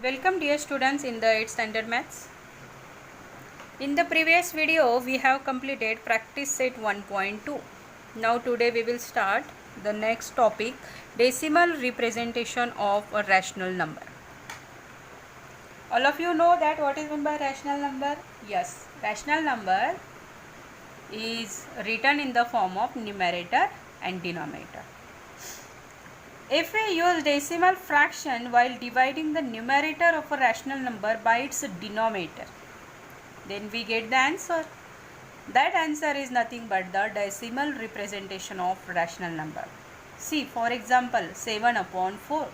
Welcome dear students in the 8th standard maths. In the previous video we have completed practice set 1.2. Now today we will start the next topic, decimal representation of a rational number. All of you know that what is meant by rational number? Yes, rational number is written in the form of numerator and denominator. If we use decimal fraction while dividing the numerator of a rational number by its denominator, then we get the answer. That answer is nothing but the decimal representation of rational number. See, for example, 7 upon 4.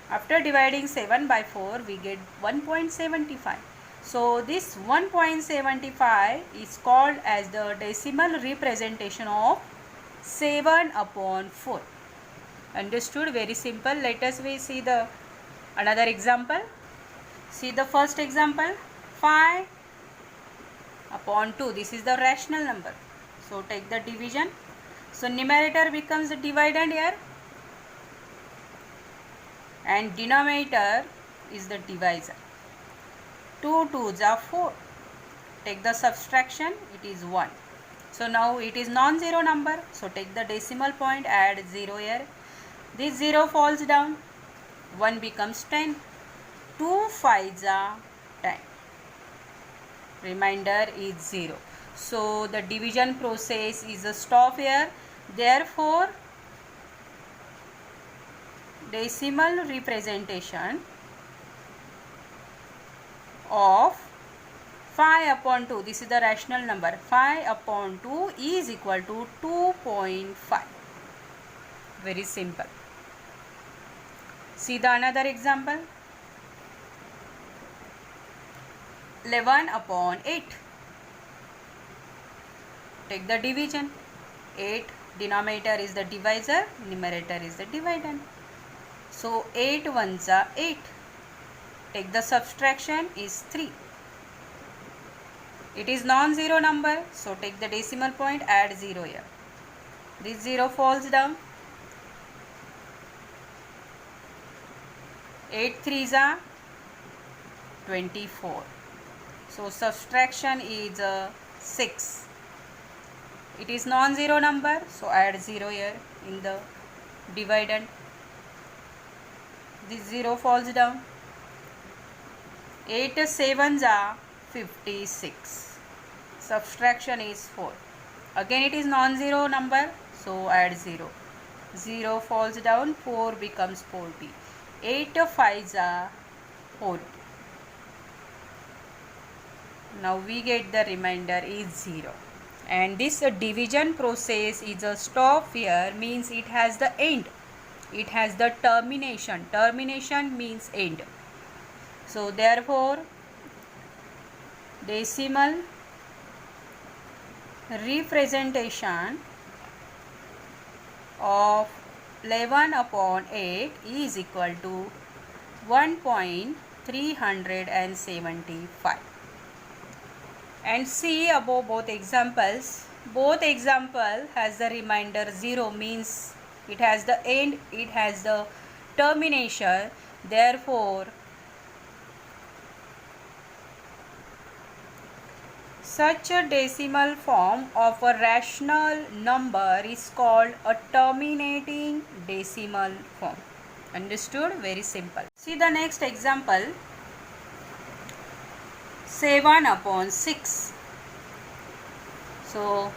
After dividing 7 by 4, we get 1.75. So, this 1.75 is called as the decimal representation of 7 upon 4. Understood? Very simple. Let us see the another example. See the first example, 5 upon 2. This is the rational number. So take the division. So numerator becomes the dividend here and denominator is the divisor. 2 2s are 4. Take the subtraction, it is 1. So now it is non-zero number. So take the decimal point, add 0 here. This 0 falls down, 1 becomes 10, 2 5s are 10, remainder is 0. So the division process is a stop here. Therefore, decimal representation of 5 upon 2, this is the rational number, 5 upon 2 is equal to 2.5. Very simple. See the another example, 11 upon 8. Take the division, 8 denominator is the divisor, numerator is the dividend. So 8 1s are 8. Take the subtraction is 3. It is non-zero number, so take the decimal point, add 0 here. This 0 falls down. 8 3s are 24. So subtraction is 6. It is non-zero number, so add 0 here in the dividend. This 0 falls down. 8 7s are 56. Subtraction is 4. Again it is non-zero number, so add 0. 0 falls down, 4 becomes 40. 8 5s are 40. Now we get the remainder is 0. And this division process is a stop here, means it has the end. It has the termination. Termination means end. So therefore, decimal representation of 11 upon 8 is equal to 1.375. And see above both examples. Both example has the remainder 0, means it has the end, it has the termination. Therefore, such a decimal form of a rational number is called a terminating decimal form. Understood? Very simple. See the next example, 7 upon 6. So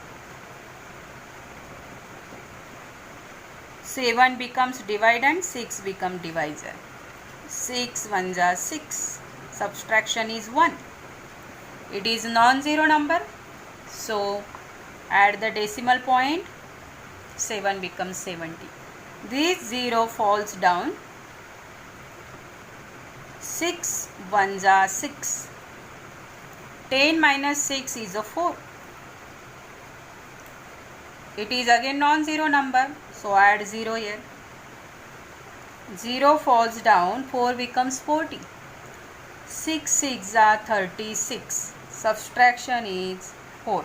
7 becomes dividend, 6 becomes divisor. 6 1s are 6. Subtraction is 1. It is non-zero number, so add the decimal point, 7 becomes 70. This 0 falls down. 6 1s are 6. 10 minus 6 is a 4. It is again non-zero number, so add 0 here. 0 falls down, 4 becomes 40. 6 6s are 36. Subtraction is 4.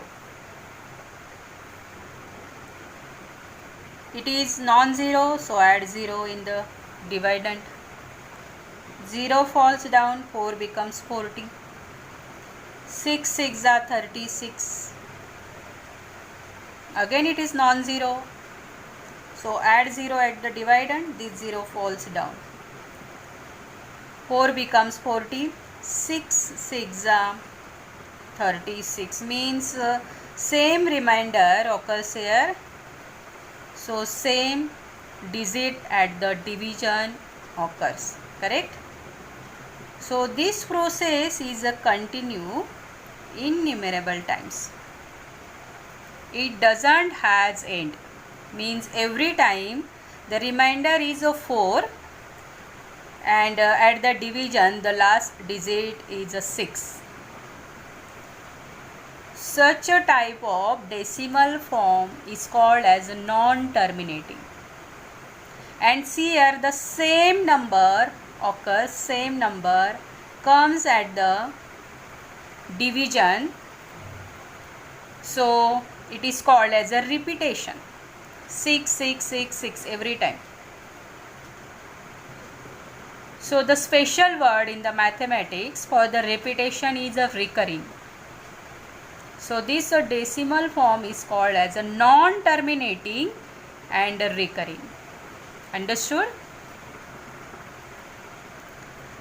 It is non-zero, so add 0 in the dividend. 0 falls down, 4 becomes 40. 6 6 are 36. Again it is non-zero, so add 0 at the dividend, this 0 falls down. 4 becomes 40. 6 6 are 36, means same remainder occurs here, so same digit at the division occurs, correct? So this process is a continue innumerable times. It doesn't has end, means every time the remainder is a 4 and at the division the last digit is a 6. Such a type of decimal form is called as non-terminating. And see here, the same number occurs, same number comes at the division, so it is called as a repetition. 6 6 6 6 every time. So the special word in the mathematics for the repetition is a recurring. So this decimal form is called as a non-terminating and a recurring. Understood?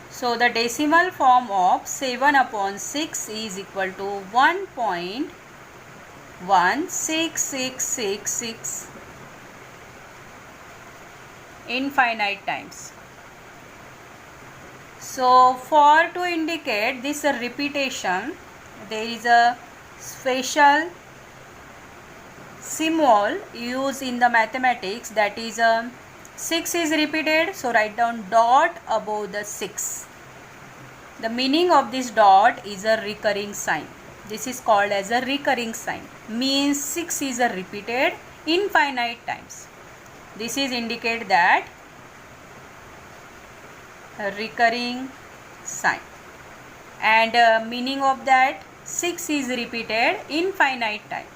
So the decimal form of 7 upon 6 is equal to 1.16666 infinite times. So for to indicate this repetition, there is a special symbol used in the mathematics, that is 6 is repeated, so write down dot above the 6. The meaning of this dot is a recurring sign. This is called as a recurring sign, means 6 is a repeated infinite times. This is indicate that a recurring sign, and meaning of that 6 is repeated infinite time.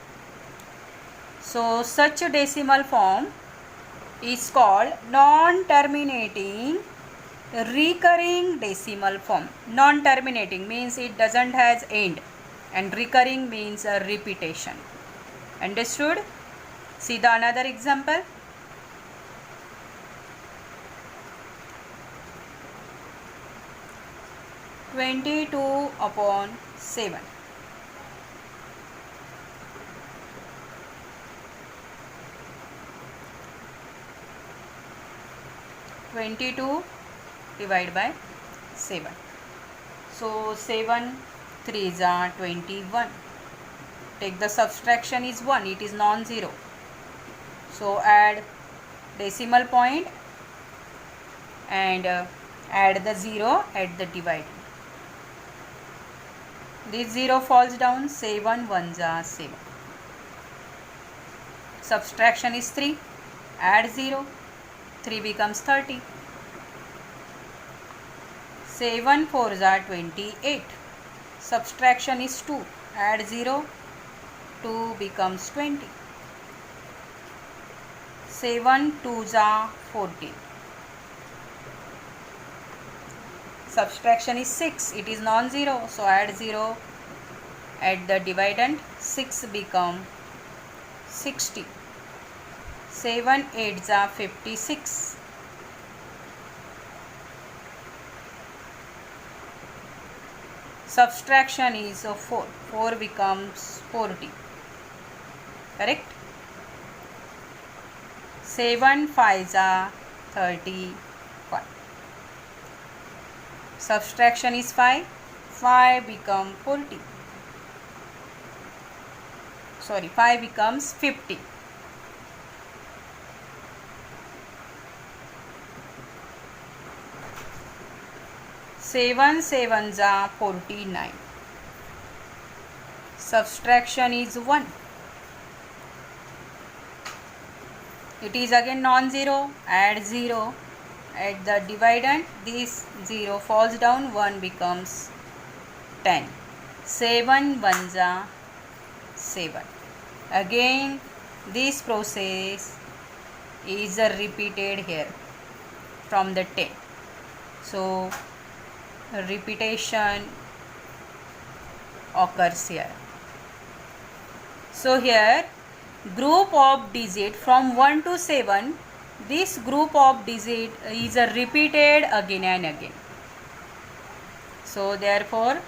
So such a decimal form is called non-terminating recurring decimal form. Non-terminating means it doesn't has end, and recurring means a repetition. Understood? See the another example. (22 upon 7). (22 divided by 7). So 7 3s are 21. Take the subtraction is 1, it is non-zero. So add decimal point and add the 0 at the dividend. This 0 falls down, 7 1s are 7. Subtraction is 3, add 0, 3 becomes 30. 7 4s are 28. Subtraction is 2, add 0, 2 becomes 20. 7 2s are 14. Subtraction is 6, it is non-zero, so add 0 at the dividend, 6 become 60. 7 8s are 56. Subtraction is 4, 4 becomes 40, correct? 7 5s are 31. Subtraction is 5, 5 become 40. Sorry, 5 becomes 50. Seven sevens are 49. Subtraction is 1. It is again non-zero. Add 0 at the dividend. This 0 falls down. 1 becomes 10. 7 ones are 7. Again this process is repeated here from the 10. So repetition occurs here. So here group of digit from 1 to 7, this group of digit is repeated again and again. So therefore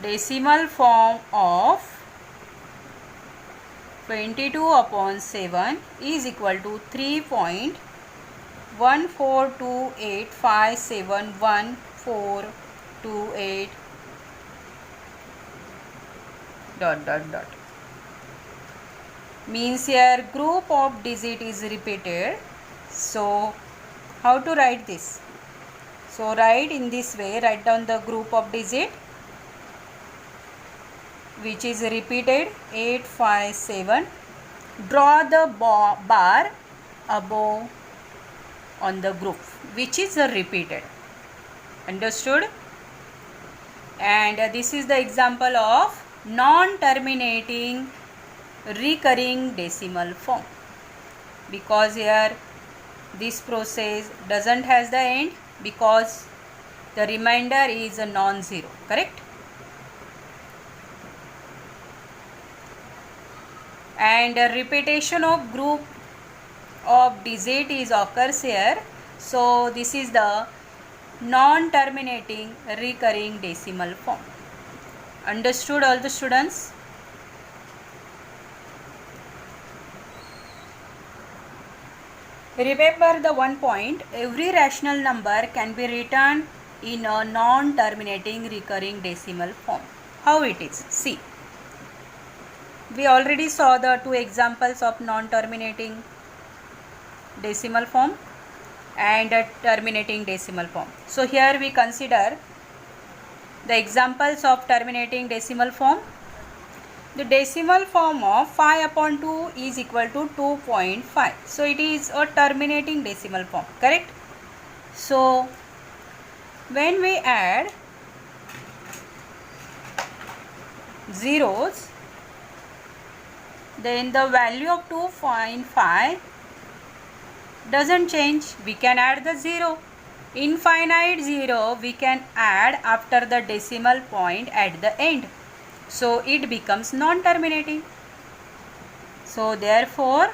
decimal form of 22/7 is equal to 3.14285711428 dot dot dot. Means here group of digit is repeated. So how to write this? So write in this way, write down the group of digit which is repeated 857. Draw the bar above on the group which is repeated. Understood? And this is the example of non-terminating recurring decimal form, because here this process doesn't has the end because the remainder is a non-zero, correct? And a repetition of group of digit is occurs here. So this is the non-terminating recurring decimal form. Understood all the students? Remember the one point, every rational number can be written in a non-terminating recurring decimal form. How it is? See, we already saw the two examples of non-terminating decimal form and a terminating decimal form. So here we consider the examples of terminating decimal form. The decimal form of 5/2 is equal to 2.5. So it is a terminating decimal form, correct? So when we add zeros, then the value of 2.5 doesn't change. We can add the 0. Infinite 0 we can add after the decimal point at the end. So it becomes non-terminating. So therefore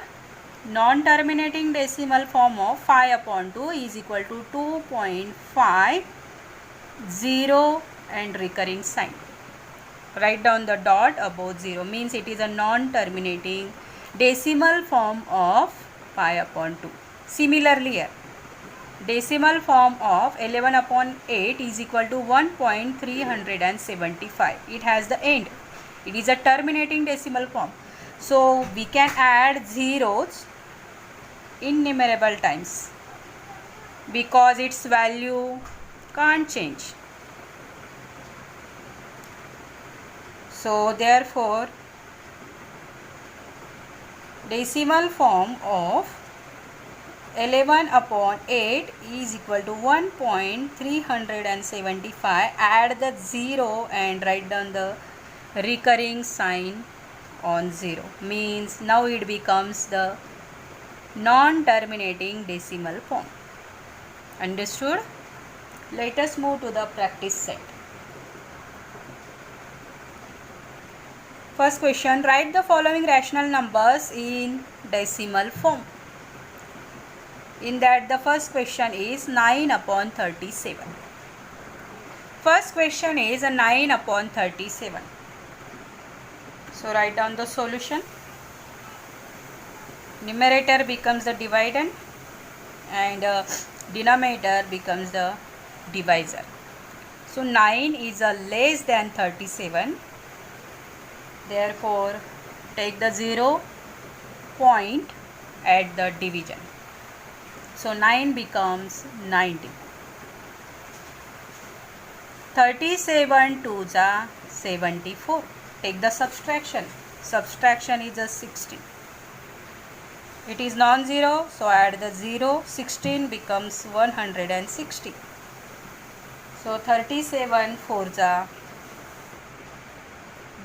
non-terminating decimal form of 5/2 is equal to 2.5, 0 and recurring sign. Write down the dot above 0, means it is a non-terminating decimal form of 5/2. Similarly here, decimal form of 11/8 is equal to 1.375. It has the end. It is a terminating decimal form. So we can add zeros innumerable times because its value can't change. So therefore decimal form of 11/8 is equal to 1.375. Add the 0 and write down the recurring sign on 0. Means now it becomes the non-terminating decimal form. Understood? Let us move to the practice set. First question, write the following rational numbers in decimal form. In that the first question is 9/37. First question is a 9/37. So write down the solution. Numerator becomes the dividend and denominator becomes the divisor. So 9 is a less than 37. Therefore take the 0 point at the division. So 9 becomes 90. 37 2s are 74. Take the subtraction. Subtraction is a 16. It is non-zero, so add the 0. 16 becomes 160. So 37 4s are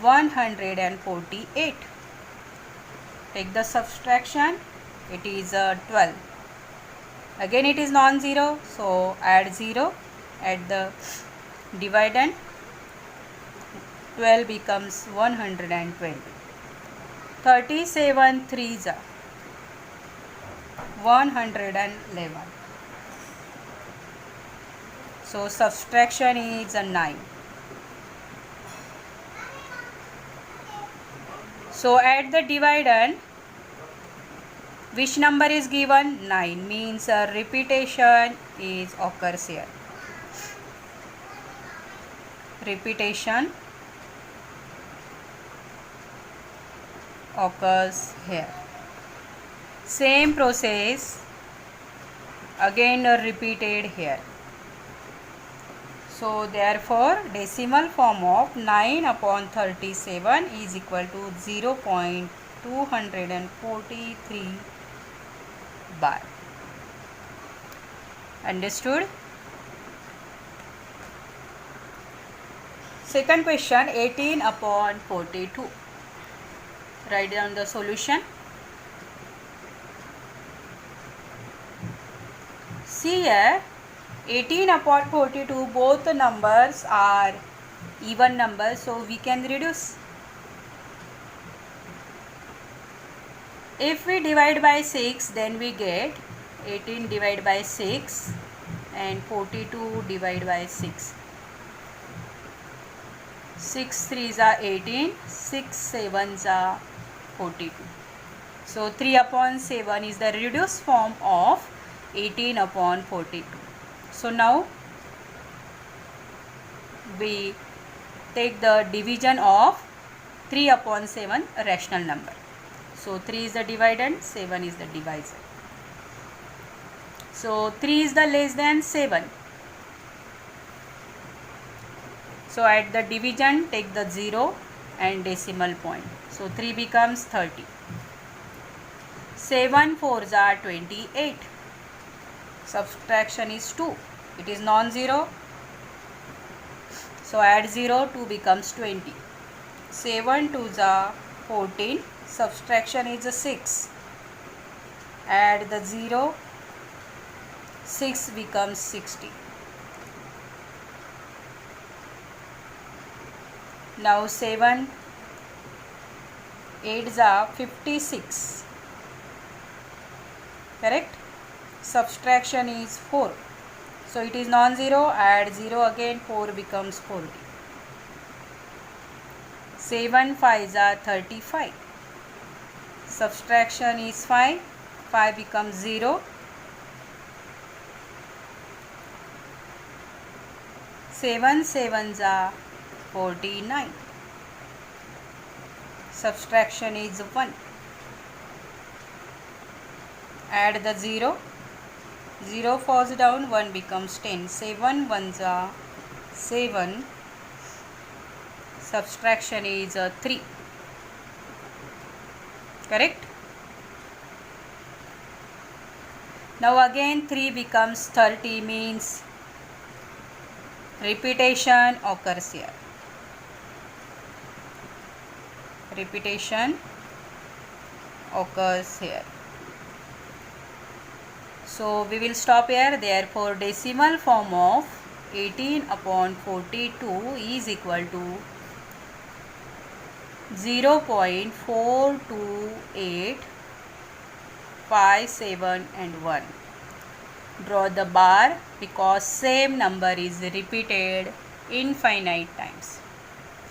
148. Take the subtraction. It is 12. Again it is non-zero, so add 0 at the dividend. 12 becomes 120. 37 threes are 111. So subtraction is a 9. So at the dividend, which number is given? 9, means a repetition is occurs here. Repetition occurs here. Same process again repeated here. So therefore decimal form of 9 upon 37 is equal to 0.243 bar. Understood? Second question, 18 upon 42. Write down the solution. See here, 18 upon 42, both the numbers are even numbers, so we can reduce. If we divide by 6, then we get 18 divided by 6 and 42 divided by 6. 6 3s are 18, 6 7s are 42. So 3 upon 7 is the reduced form of 18 upon 42. So now we take the division of 3 upon 7 rational number. So 3 is the dividend, 7 is the divisor. So 3 is the less than 7. So at the division take the 0 and decimal point. So 3 becomes 30. 7 4s are 28. Subtraction is 2. It is non-zero. So add 0, 2 becomes 20. 7 2s are 14. Subtraction is a 6. Add the 0. 6 becomes 60. Now 7 8s are 56. Correct? Subtraction is 4. So it is non-zero. Add 0 again. 4 becomes 40. 7 5s are 35. Subtraction is 5. 5 becomes 0. 7 7s are 49. Subtraction is 1. Add the 0. 0 falls down, 1 becomes 10. 7 1s are 7. Subtraction is 3. Correct? Now again 3 becomes 30, means repetition occurs here. Repetition occurs here. So we will stop here. Therefore decimal form of 18 upon 42 is equal to 0.42857 and 1. Draw the bar because same number is repeated infinite times.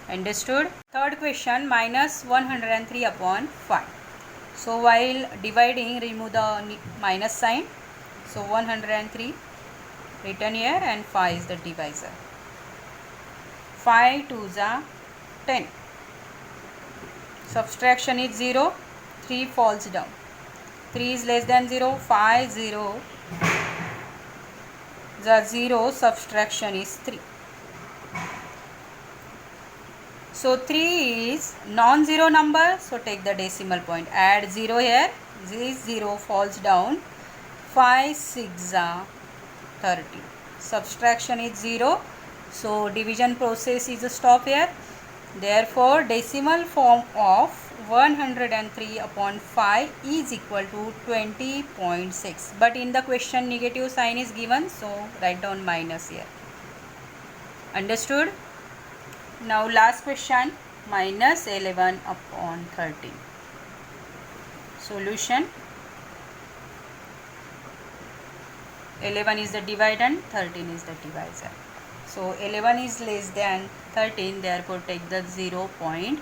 Understood? Third question, minus 103 upon 5. So while dividing, remove the minus sign. So 103 written here and 5 is the divisor. 5 2s are 10. Subtraction is 0. 3 falls down. 3 is less than 0. 5 0. The 0, subtraction is 3. So 3 is non-zero number. So take the decimal point. Add 0 here. This 0 falls down. 5 6 are 30. Subtraction is 0. So division process is a stop here. Therefore decimal form of 103 upon 5 is equal to 20.6, but in the question negative sign is given, so write down minus here. Understood? Now last question, minus 11 upon 13. Solution: 11 is the dividend, 13 is the divisor. So 11 is less than 13, therefore take the 0 point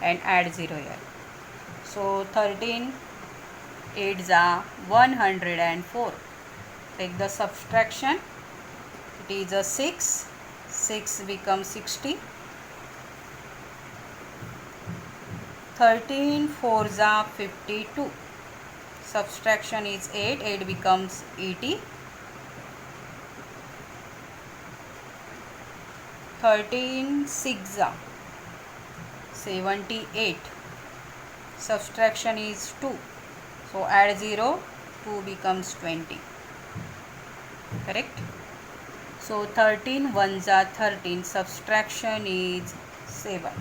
and add 0 here. So 13 8s are 104. Take the subtraction. It is a 6. 6 becomes 60. 13 4s are 52. Subtraction is 8. 8 becomes 80. 13 6s are 78. Subtraction is 2. So add 0. 2 becomes 20. Correct? So 13 1s are 13. Subtraction is 7.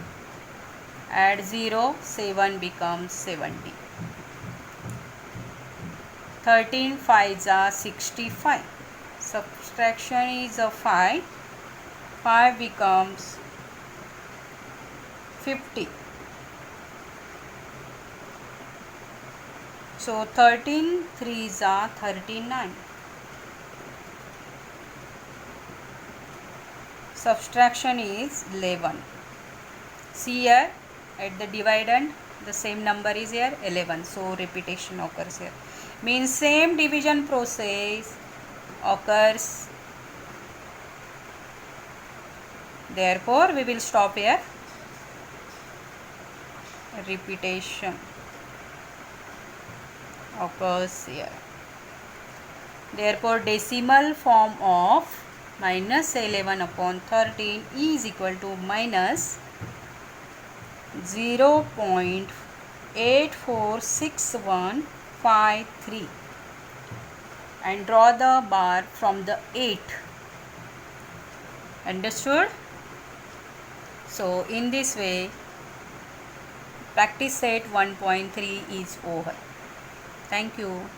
Add 0. 7 becomes 70. 13 5s are 65. Subtraction is a 5. 5 becomes 50. So 13 3s are 39. Subtraction is 11. See here at the dividend the same number is here 11. So repetition occurs here. Means same division process occurs. Therefore we will stop here. Repetition occurs here. Therefore decimal form of minus 11 upon 13 is equal to minus 0.846153, and draw the bar from the 8. Understood? So in this way practice set 1.3 is over. Thank you.